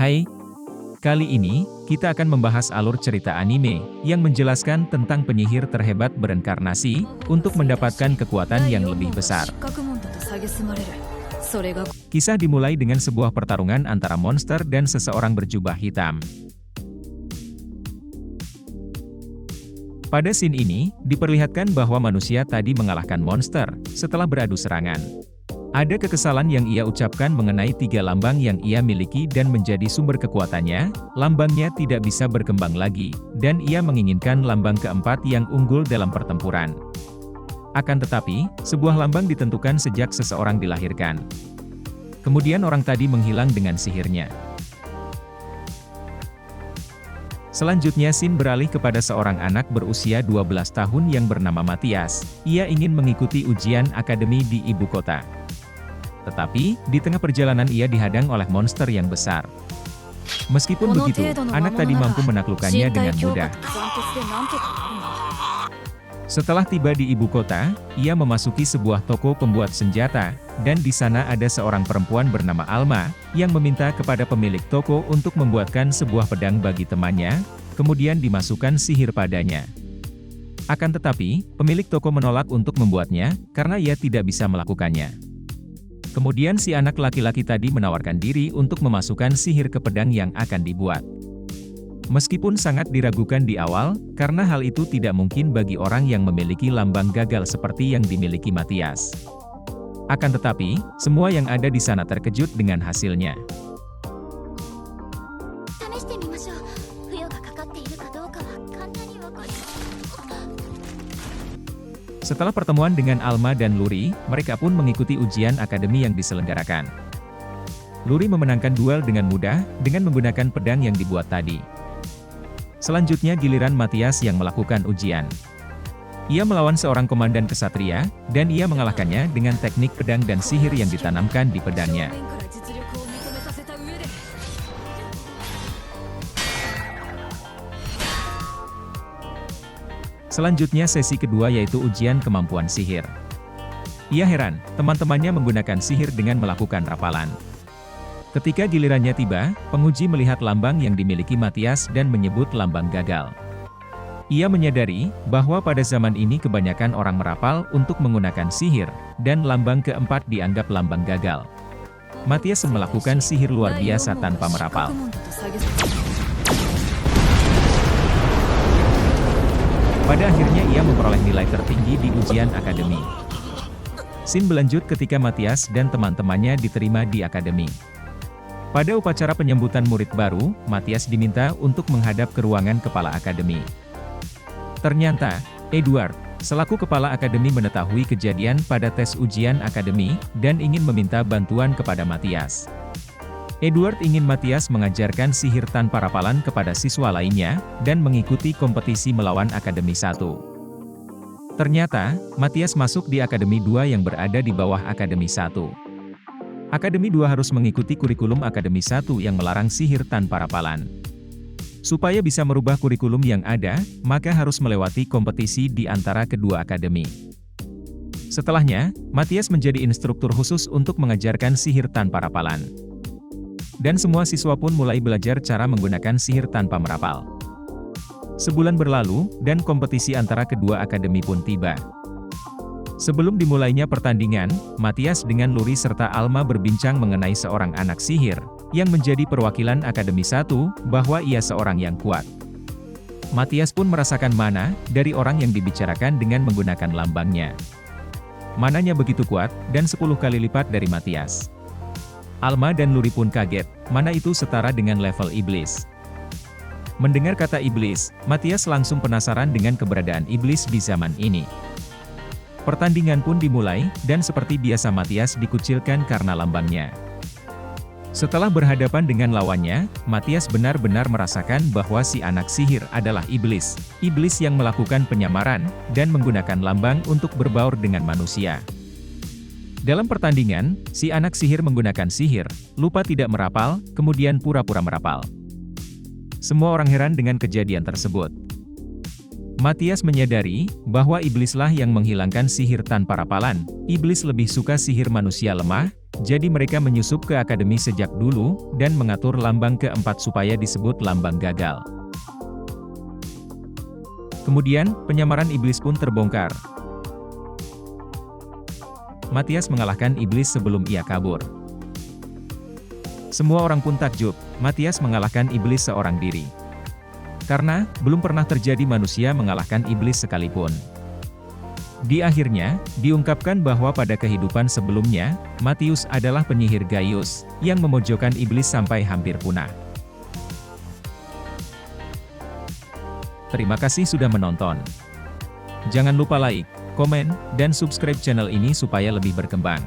Hai, kali ini, kita akan membahas alur cerita anime, yang menjelaskan tentang penyihir terhebat berenkarnasi, untuk mendapatkan kekuatan yang lebih besar. Kisah dimulai dengan sebuah pertarungan antara monster dan seseorang berjubah hitam. Pada scene ini, diperlihatkan bahwa manusia tadi mengalahkan monster, setelah beradu serangan. Ada kekesalan yang ia ucapkan mengenai 3 lambang yang ia miliki dan menjadi sumber kekuatannya, lambangnya tidak bisa berkembang lagi, dan ia menginginkan lambang keempat yang unggul dalam pertempuran. Akan tetapi, sebuah lambang ditentukan sejak seseorang dilahirkan. Kemudian orang tadi menghilang dengan sihirnya. Selanjutnya scene beralih kepada seorang anak berusia 12 tahun yang bernama Matias. Ia ingin mengikuti ujian akademi di ibu kota. Tetapi, di tengah perjalanan ia dihadang oleh monster yang besar. Meskipun begitu, anak tadi mampu menaklukkannya dengan mudah. Setelah tiba di ibu kota, ia memasuki sebuah toko pembuat senjata, dan di sana ada seorang perempuan bernama Alma, yang meminta kepada pemilik toko untuk membuatkan sebuah pedang bagi temannya, kemudian dimasukkan sihir padanya. Akan tetapi, pemilik toko menolak untuk membuatnya, karena ia tidak bisa melakukannya. Kemudian si anak laki-laki tadi menawarkan diri untuk memasukkan sihir ke pedang yang akan dibuat. Meskipun sangat diragukan di awal, karena hal itu tidak mungkin bagi orang yang memiliki lambang gagal seperti yang dimiliki Matias. Akan tetapi, semua yang ada di sana terkejut dengan hasilnya. Setelah pertemuan dengan Alma dan Luri, mereka pun mengikuti ujian akademi yang diselenggarakan. Luri memenangkan duel dengan mudah, dengan menggunakan pedang yang dibuat tadi. Selanjutnya giliran Matias yang melakukan ujian. Ia melawan seorang komandan kesatria, dan ia mengalahkannya dengan teknik pedang dan sihir yang ditanamkan di pedangnya. Selanjutnya sesi kedua yaitu ujian kemampuan sihir. Ia heran, teman-temannya menggunakan sihir dengan melakukan rapalan. Ketika gilirannya tiba, penguji melihat lambang yang dimiliki Matias dan menyebut lambang gagal. Ia menyadari, bahwa pada zaman ini kebanyakan orang merapal untuk menggunakan sihir, dan lambang keempat dianggap lambang gagal. Matias melakukan sihir luar biasa tanpa merapal. Pada akhirnya ia memperoleh nilai tertinggi di ujian akademi. Scene berlanjut ketika Matias dan teman-temannya diterima di akademi. Pada upacara penyambutan murid baru, Matias diminta untuk menghadap ke ruangan kepala akademi. Ternyata, Edward, selaku kepala akademi mengetahui kejadian pada tes ujian akademi, dan ingin meminta bantuan kepada Matias. Edward ingin Matias mengajarkan sihir tanpa rapalan kepada siswa lainnya, dan mengikuti kompetisi melawan Akademi 1. Ternyata, Matias masuk di Akademi 2 yang berada di bawah Akademi 1. Akademi 2 harus mengikuti kurikulum Akademi 1 yang melarang sihir tanpa rapalan. Supaya bisa merubah kurikulum yang ada, maka harus melewati kompetisi di antara kedua akademi. Setelahnya, Matias menjadi instruktur khusus untuk mengajarkan sihir tanpa rapalan. Dan semua siswa pun mulai belajar cara menggunakan sihir tanpa merapal. Sebulan berlalu, dan kompetisi antara kedua akademi pun tiba. Sebelum dimulainya pertandingan, Matias dengan Luri serta Alma berbincang mengenai seorang anak sihir, yang menjadi perwakilan Akademi 1, bahwa ia seorang yang kuat. Matias pun merasakan mana, dari orang yang dibicarakan dengan menggunakan lambangnya. Mananya begitu kuat, dan 10 kali lipat dari Matias. Alma dan Luri pun kaget, mana itu setara dengan level iblis. Mendengar kata iblis, Matias langsung penasaran dengan keberadaan iblis di zaman ini. Pertandingan pun dimulai, dan seperti biasa Matias dikucilkan karena lambangnya. Setelah berhadapan dengan lawannya, Matias benar-benar merasakan bahwa si anak sihir adalah iblis. Iblis yang melakukan penyamaran, dan menggunakan lambang untuk berbaur dengan manusia. Dalam pertandingan, si anak sihir menggunakan sihir, lupa tidak merapal, kemudian pura-pura merapal. Semua orang heran dengan kejadian tersebut. Matias menyadari, bahwa iblislah yang menghilangkan sihir tanpa rapalan. Iblis lebih suka sihir manusia lemah, Jadi mereka menyusup ke akademi sejak dulu, dan mengatur lambang keempat supaya disebut lambang gagal. Kemudian, penyamaran iblis pun terbongkar. Matias mengalahkan iblis sebelum ia kabur. Semua orang pun takjub, Matias mengalahkan iblis seorang diri. Karena, belum pernah terjadi manusia mengalahkan iblis sekalipun. Di akhirnya, diungkapkan bahwa pada kehidupan sebelumnya, Matius adalah penyihir Gaius, yang memojokkan iblis sampai hampir punah. Terima kasih sudah menonton. Jangan lupa like, komen, dan subscribe channel ini supaya lebih berkembang.